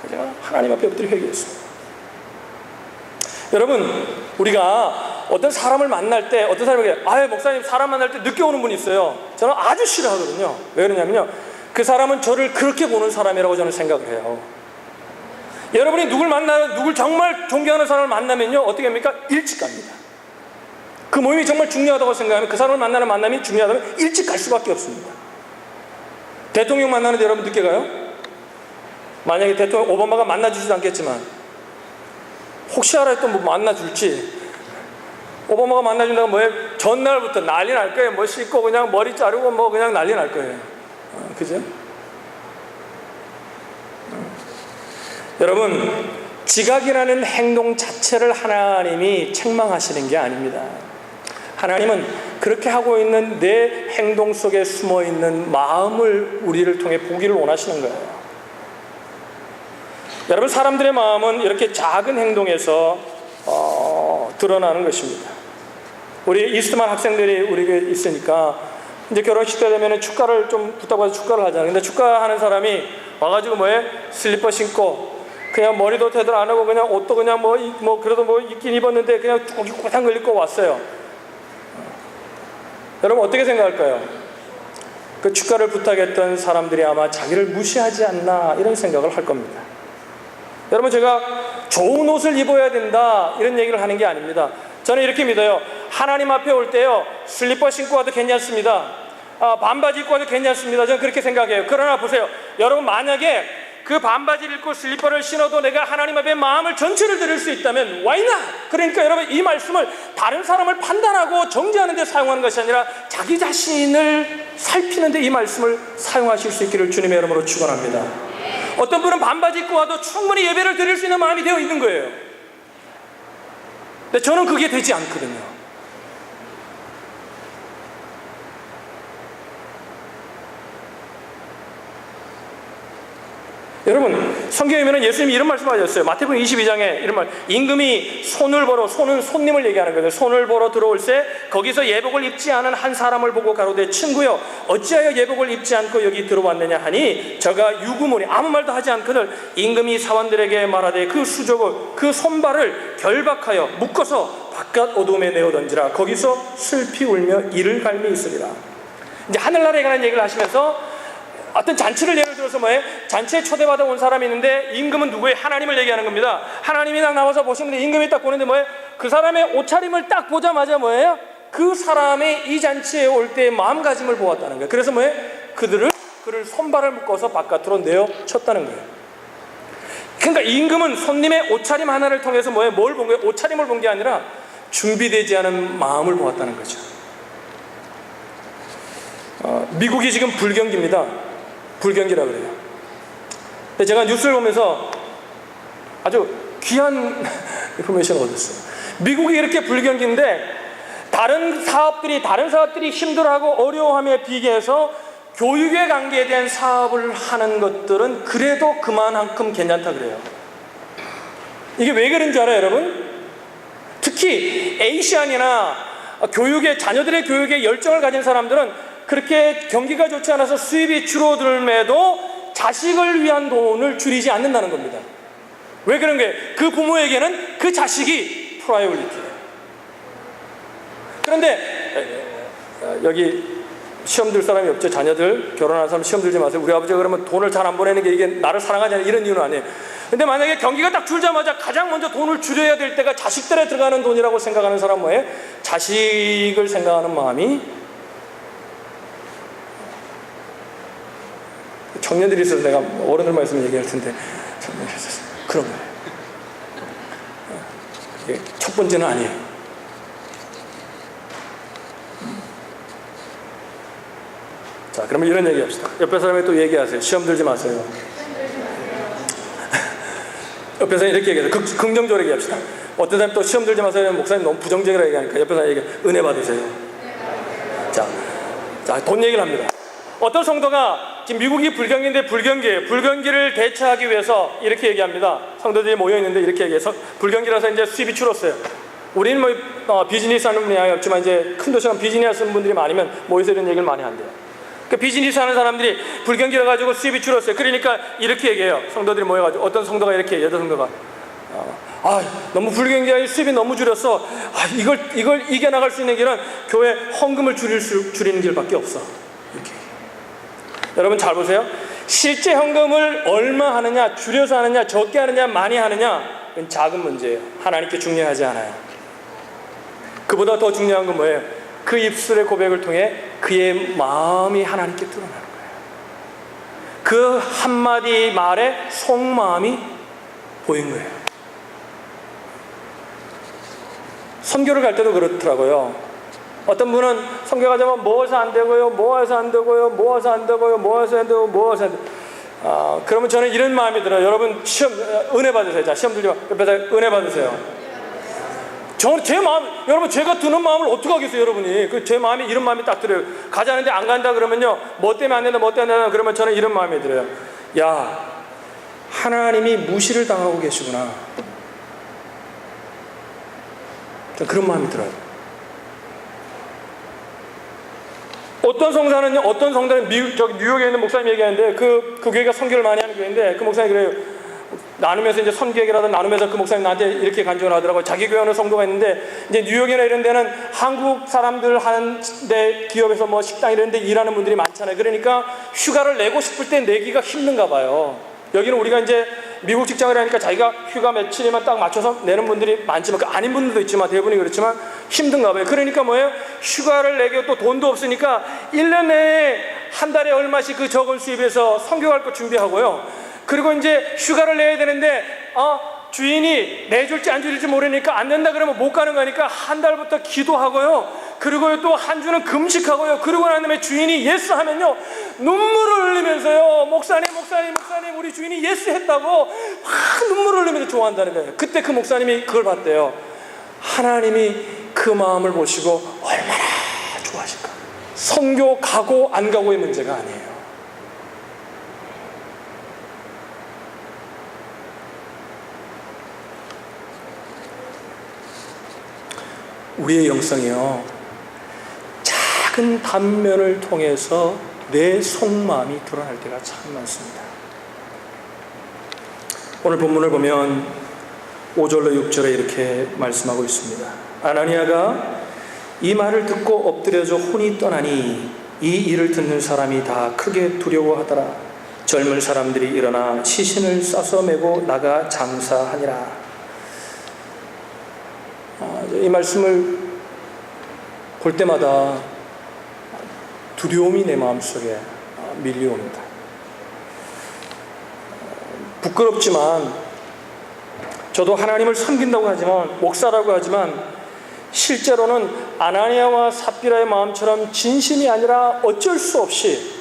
제가 하나님 앞에 엎드려 회개했습니다. 여러분, 우리가 어떤 사람을 만날 때, 어떤 사람에게 목사님 사람 만날 때 늦게 오는 분이 있어요. 저는 아주 싫어하거든요. 왜 그러냐면요, 그 사람은 저를 그렇게 보는 사람이라고 저는 생각을 해요. 여러분이 누굴 정말 존경하는 사람을 만나면요, 어떻게 합니까? 일찍 갑니다. 그 모임이 정말 중요하다고 생각하면, 그 사람을 만나는 만남이 중요하다면 일찍 갈 수밖에 없습니다. 대통령 만나는데 여러분 늦게 가요? 만약에 대통령 오바마가 만나주지도 않겠지만, 혹시 알아 또 뭐 만나줄지, 오바마가 만나준다고 뭐예요? 전날부터 난리 날 거예요. 뭐 씻고 그냥 머리 자르고 뭐 그냥 난리 날 거예요. 그죠? 여러분, 지각이라는 행동 자체를 하나님이 책망하시는 게 아닙니다. 하나님은 그렇게 하고 있는 내 행동 속에 숨어있는 마음을 우리를 통해 보기를 원하시는 거예요. 여러분, 사람들의 마음은 이렇게 작은 행동에서 드러나는 것입니다. 우리 이스트만 학생들이 우리 있으니까 이제 결혼식 때 되면 축가를 좀 부탁받아서 축가를 하잖아요. 근데 축가하는 사람이 와가지고 슬리퍼 신고 그냥 머리도 제대로 안 하고 그냥 옷도 그냥 그래도 입긴 입었는데 그냥 꼬깃꼬깃한 걸 입고 왔어요. 여러분 어떻게 생각할까요? 그 축가를 부탁했던 사람들이 아마 자기를 무시하지 않나 이런 생각을 할 겁니다. 여러분, 제가 좋은 옷을 입어야 된다 이런 얘기를 하는 게 아닙니다. 저는 이렇게 믿어요. 하나님 앞에 올 때요, 슬리퍼 신고 와도 괜찮습니다. 반바지 입고 와도 괜찮습니다. 저는 그렇게 생각해요. 그러나 보세요, 여러분, 만약에 그 반바지를 입고 슬리퍼를 신어도 내가 하나님 앞에 마음을 전체를 드릴 수 있다면 why not? 그러니까 여러분, 이 말씀을 다른 사람을 판단하고 정죄하는 데 사용하는 것이 아니라 자기 자신을 살피는 데 이 말씀을 사용하실 수 있기를 주님의 이름으로 축원합니다. 어떤 분은 반바지 입고 와도 충분히 예배를 드릴 수 있는 마음이 되어 있는 거예요. 근데 저는 그게 되지 않거든요. 여러분, 성경에 보면 예수님이 이런 말씀 하셨어요. 마태복음 22장에 이런 말, 임금이 손을 벌어, 손은 손님을 얘기하는 거예요. 손을 벌어 들어올세 거기서 예복을 입지 않은 한 사람을 보고 가로되 친구여 어찌하여 예복을 입지 않고 여기 들어왔느냐 하니 저가 유구무니 아무 말도 하지 않거늘 임금이 사원들에게 말하되 그 수족을 그 손발을 결박하여 묶어서 바깥 어둠에 내어 던지라 거기서 슬피 울며 이를 갈미 있으리라. 이제 하늘나라에 관한 얘기를 하시면서 어떤 잔치를 예를 들어서 잔치에 초대받아 온 사람이 있는데 임금은 누구예요? 하나님을 얘기하는 겁니다. 하나님이 딱 나와서 보시는데 임금이 딱 보는데 그 사람의 옷차림을 딱 보자마자 그 사람의 이 잔치에 올 때의 마음가짐을 보았다는 거예요. 그래서 그를 손발을 묶어서 바깥으로 내어 쳤다는 거예요. 그러니까 임금은 손님의 옷차림 하나를 통해서 뭘 본 거예요? 옷차림을 본 게 아니라 준비되지 않은 마음을 보았다는 거죠. 미국이 지금 불경기입니다. 불경기라 그래요. 근데 제가 뉴스를 보면서 아주 귀한 인포메이션을 얻었어요. 미국이 이렇게 불경기인데 다른 사업들이 힘들어하고 어려워함에 비교해서 교육에 관계된 사업을 하는 것들은 그래도 그만큼 괜찮다 그래요. 이게 왜 그런지 알아요, 여러분? 특히 에이시안이나 자녀들의 교육에 열정을 가진 사람들은 그렇게 경기가 좋지 않아서 수입이 줄어들매도 자식을 위한 돈을 줄이지 않는다는 겁니다. 왜 그런 거예요? 그 부모에게는 그 자식이 프라이오리티예요. 그런데 여기 시험 들 사람이 없죠? 자녀들 결혼한 사람 시험 들지 마세요. 우리 아버지가 그러면 돈을 잘 안 보내는 게 이게 나를 사랑하지 않는 이런 이유는 아니에요. 근데 만약에 경기가 딱 줄자마자 가장 먼저 돈을 줄여야 될 때가 자식들에 들어가는 돈이라고 생각하는 사람 뭐예요? 자식을 생각하는 마음이 청년들이 있어서 내가 어른들만 있으면 얘기할 텐데 청년들이 있어서 그런 거예요. 이게 첫 번째는 아니에요. 자, 그러면 이런 얘기 합시다. 옆에 사람이 또 얘기하세요. 시험 들지 마세요. 옆에 사람이 이렇게 얘기해요. 긍정적으로 얘기합시다. 어떤 사람이 또 시험 들지 마세요. 목사님 너무 부정적이라 얘기하니까 옆에 사람이 얘기해요. 은혜 받으세요. 자, 돈 얘기를 합니다. 어떤 성도가 지금 미국이 불경기인데 불경기를 대처하기 위해서 이렇게 얘기합니다. 성도들이 모여있는데 이렇게 얘기해서 불경기라서 이제 수입이 줄었어요. 우리는 비즈니스 하는 분이 없지만 이제 큰 도시 가면 비즈니스 하는 분들이 많으면 모여서 이런 얘기를 많이 한대요. 그 비즈니스 하는 사람들이 불경기를 가지고 수입이 줄었어요. 그러니까 이렇게 얘기해요. 성도들이 모여가지고 어떤 성도가 이렇게 얘기해요. 여자 성도가 너무 불경기하게 수입이 너무 줄였어. 이걸 이겨나갈 수 있는 길은 교회 헌금을 줄이는 길밖에 없어. 이렇게. 여러분 잘 보세요. 실제 헌금을 얼마 하느냐, 줄여서 하느냐, 적게 하느냐, 많이 하느냐, 그건 작은 문제예요. 하나님께 중요하지 않아요. 그보다 더 중요한 건 뭐예요? 그 입술의 고백을 통해 그의 마음이 하나님께 드러나는 거예요. 그 한마디 말에 속마음이 보인 거예요. 선교를 갈 때도 그렇더라고요. 어떤 분은 선교 가자면 모아서 안 되고요, 모아서 안 되고요, 모아서 안 되고요, 모아서 안 되고, 모아서 안 되고. 그러면 저는 이런 마음이 들어요. 여러분 시험 은혜 받으세요. 자, 시험 들지 마. 옆에서 은혜 받으세요. 저는 제 마음, 여러분 제가 드는 마음을 어떻게 하겠어요, 여러분이? 제 마음이 이런 마음이 딱 들어요. 가자는데 안 간다 그러면요, 뭐 때문에 안 된다, 뭐 때문에 안 된다 그러면 저는 이런 마음이 들어요. 야, 하나님이 무시를 당하고 계시구나. 전 그런 마음이 들어요. 어떤 성도는 뉴욕에 있는 목사님 얘기하는데 그 교회가 선교를 많이 하는 교회인데 그 목사님이 그래요. 나누면서 이제 선교 얘기를 하다 나누면서 그 목사님 나한테 이렇게 간증을 하더라고요. 자기 교회 하는 성도가 있는데 이제 뉴욕이나 이런 데는 한국 사람들 하는데 기업에서 뭐 식당 이런 데 일하는 분들이 많잖아요. 그러니까 휴가를 내고 싶을 때 내기가 힘든가 봐요. 여기는 우리가 이제 미국 직장을 하니까 자기가 휴가 며칠이면 딱 맞춰서 내는 분들이 많지만 그 아닌 분들도 있지만 대부분이 그렇지만 힘든가 봐요. 그러니까 뭐예요? 휴가를 내고 또 돈도 없으니까 1년 내에 한 달에 얼마씩 그 적은 수입에서 선교 갈 거 준비하고요. 그리고 이제 휴가를 내야 되는데 주인이 내줄지 안 줄지 모르니까 안 된다 그러면 못 가는 거니까 한 달부터 기도하고요. 그리고 또 한 주는 금식하고요. 그러고 난 다음에 주인이 예스 하면요, 눈물을 흘리면서요, 목사님 우리 주인이 예스 했다고 막 눈물을 흘리면서 좋아한다는 거예요. 그때 그 목사님이 그걸 봤대요. 하나님이 그 마음을 보시고 얼마나 좋아하실까. 선교 가고 안 가고의 문제가 아니에요. 우리의 영성이요, 작은 단면을 통해서 내 속마음이 드러날 때가 참 많습니다. 오늘 본문을 보면 5절로 6절에 이렇게 말씀하고 있습니다. 아나니아가 이 말을 듣고 엎드려져 혼이 떠나니 이 일을 듣는 사람이 다 크게 두려워하더라. 젊은 사람들이 일어나 시신을 싸서 메고 나가 장사하니라. 이 말씀을 볼 때마다 두려움이 내 마음속에 밀려옵니다. 부끄럽지만 저도 하나님을 섬긴다고 하지만, 목사라고 하지만 실제로는 아나니아와 삽비라의 마음처럼 진심이 아니라 어쩔 수 없이,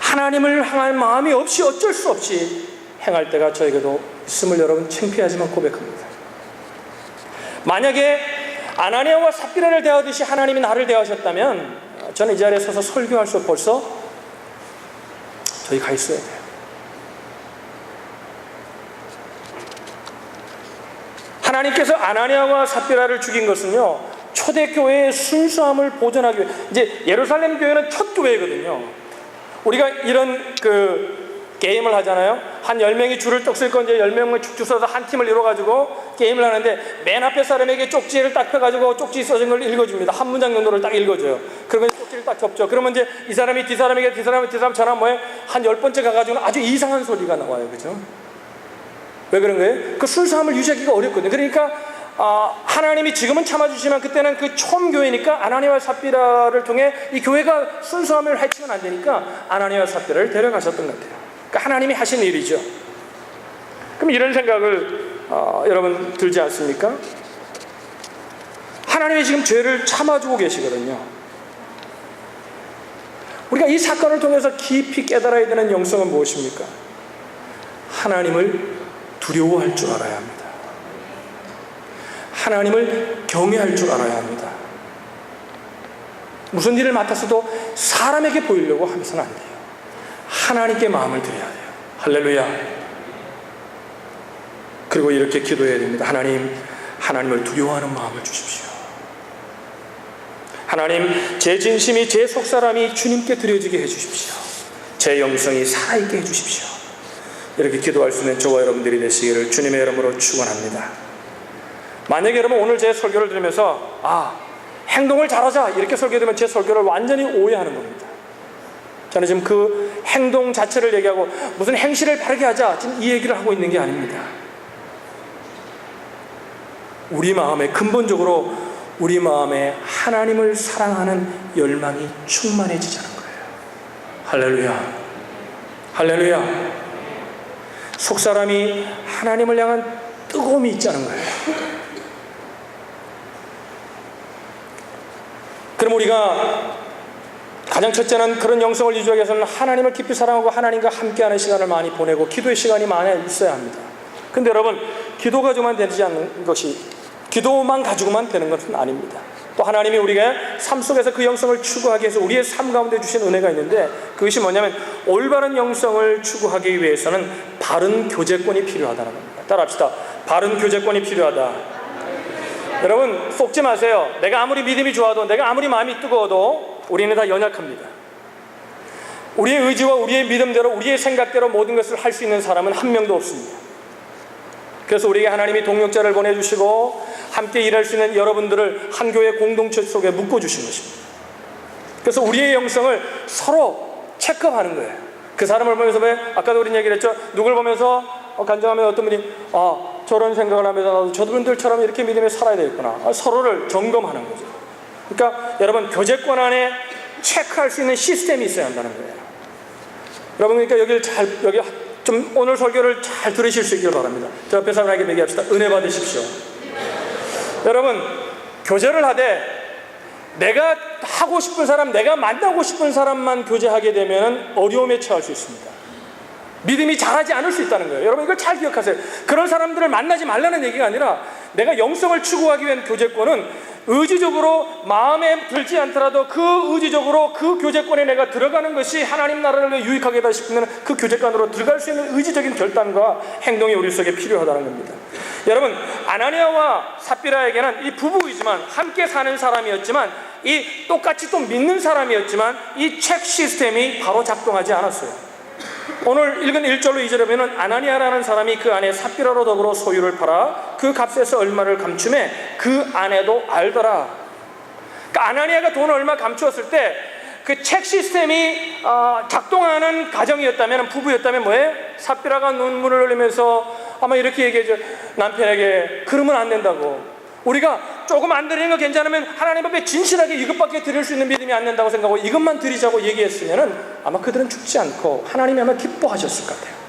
하나님을 향할 마음이 없이 어쩔 수 없이 행할 때가 저에게도 있음을 여러분 창피하지만 고백합니다. 만약에 아나니아와 삽비라를 대하듯이 하나님이 나를 대하셨다면 저는 이 자리에 서서 설교할 수 벌써 저희 가 있어야 돼요. 하나님께서 아나니아와 삽비라를 죽인 것은요, 초대교회의 순수함을 보존하기 위해. 이제 예루살렘 교회는 첫 교회거든요. 우리가 이런 게임을 하잖아요. 한 10명이 줄을 딱 쓸 건데 10명을 쭉쭉 써서 한 팀을 이뤄가지고 게임을 하는데 맨 앞에 사람에게 쪽지를 딱 펴가지고 쪽지 써진 걸 읽어줍니다. 한 문장 정도를 딱 읽어줘요. 그러면 쪽지를 딱 접죠. 그러면 이제 이 사람이 뒷사람에게 뒷사람 전화 뭐예요? 한 10번째 가가지고는 아주 이상한 소리가 나와요. 그죠? 왜 그런 거예요? 그 순수함을 유지하기가 어렵거든요. 그러니까 하나님이 지금은 참아주시지만 그때는 그 촌교회니까 아나니아와 삽비라를 통해 이 교회가 순수함을 해치면 안 되니까 아나니아와 삽비라를 데려가셨던 것 같아요. 그러니까 하나님이 하신 일이죠. 그럼 이런 생각을 여러분 들지 않습니까? 하나님이 지금 죄를 참아주고 계시거든요. 우리가 이 사건을 통해서 깊이 깨달아야 되는 영성은 무엇입니까? 하나님을 두려워할 줄 알아야 합니다. 하나님을 경외할 줄 알아야 합니다. 무슨 일을 맡았어도 사람에게 보이려고 하면서는 안 돼요. 하나님께 마음을 드려야 돼요. 할렐루야. 그리고 이렇게 기도해야 됩니다. 하나님을 두려워하는 마음을 주십시오. 하나님, 제 진심이, 제 속사람이 주님께 드려지게 해주십시오. 제 영성이 살아있게 해주십시오. 이렇게 기도할 수 있는 저와 여러분들이 되시기를 주님의 이름으로 축원합니다. 만약에 여러분 오늘 제 설교를 들으면서 행동을 잘하자 이렇게 설교되면 제 설교를 완전히 오해하는 겁니다. 저는 지금 그 행동 자체를 얘기하고 무슨 행실을 바르게 하자 지금 이 얘기를 하고 있는 게 아닙니다. 우리 마음에 근본적으로 우리 마음에 하나님을 사랑하는 열망이 충만해지자는 거예요. 할렐루야, 할렐루야. 속사람이 하나님을 향한 뜨거움이 있자는 거예요. 그럼 우리가 가장 첫째는 그런 영성을 유지하기 위해서는 하나님을 깊이 사랑하고 하나님과 함께하는 시간을 많이 보내고 기도의 시간이 많이 있어야 합니다. 근데 여러분, 기도 가지고만 되지 않는 것이, 기도만 가지고만 되는 것은 아닙니다. 또 하나님이 우리가 삶 속에서 그 영성을 추구하기 위해서 우리의 삶 가운데 주신 은혜가 있는데, 그것이 뭐냐면 올바른 영성을 추구하기 위해서는 바른 교제권이 필요하다는 겁니다. 따라합시다. 바른 교제권이 필요하다. 여러분 속지 마세요. 내가 아무리 믿음이 좋아도, 내가 아무리 마음이 뜨거워도 우리는 다 연약합니다. 우리의 의지와 우리의 믿음대로, 우리의 생각대로 모든 것을 할 수 있는 사람은 한 명도 없습니다. 그래서 우리에게 하나님이 동역자를 보내주시고 함께 일할 수 있는 여러분들을 한 교회 공동체 속에 묶어주신 것입니다. 그래서 우리의 영성을 서로 체크하는 거예요. 그 사람을 보면서, 왜 아까도 우리 얘기를 했죠. 누굴 보면서 간증하면 어떤 분이 저런 생각을 하면서 나도 저분들처럼 이렇게 믿음에 살아야 되겠구나. 서로를 점검하는 거죠. 그러니까 여러분, 교제권 안에 체크할 수 있는 시스템이 있어야 한다는 거예요. 여러분, 그러니까 여기 좀 오늘 설교를 잘 들으실 수 있기를 바랍니다. 저 옆에 사람에게 얘기합시다. 은혜 받으십시오. 여러분, 교제를 하되 내가 하고 싶은 사람, 내가 만나고 싶은 사람만 교제하게 되면 어려움에 처할 수 있습니다. 믿음이 자라지 않을 수 있다는 거예요. 여러분, 이걸 잘 기억하세요. 그런 사람들을 만나지 말라는 얘기가 아니라, 내가 영성을 추구하기 위한 교제권은 의지적으로 마음에 들지 않더라도 그 의지적으로 그 교제권에 내가 들어가는 것이 하나님 나라를 위해 유익하겠다 싶으면 그 교제권으로 들어갈 수 있는 의지적인 결단과 행동이 우리 속에 필요하다는 겁니다. 여러분, 아나니아와 삽비라에게는 이 부부이지만 함께 사는 사람이었지만, 이 똑같이 또 믿는 사람이었지만 이 체크 시스템이 바로 작동하지 않았어요. 오늘 읽은 1절로 2절에 보면 아나니아라는 사람이 그 안에 삽비라로 더불어 소유를 팔아 그 값에서 얼마를 감춤해 그 아내도 알더라. 그러니까 아나니아가 돈을 얼마 감추었을 때 그 책 시스템이 작동하는 가정이었다면, 부부였다면 뭐예요? 삽비라가 눈물을 흘리면서 아마 이렇게 얘기해줘. 남편에게 그러면 안 된다고. 우리가 조금 안 드리는 거 괜찮으면 하나님 앞에 진실하게 이것밖에 드릴 수 있는 믿음이 안 된다고 생각하고 이것만 드리자고 얘기했으면 아마 그들은 죽지 않고 하나님이 아마 기뻐하셨을 것 같아요.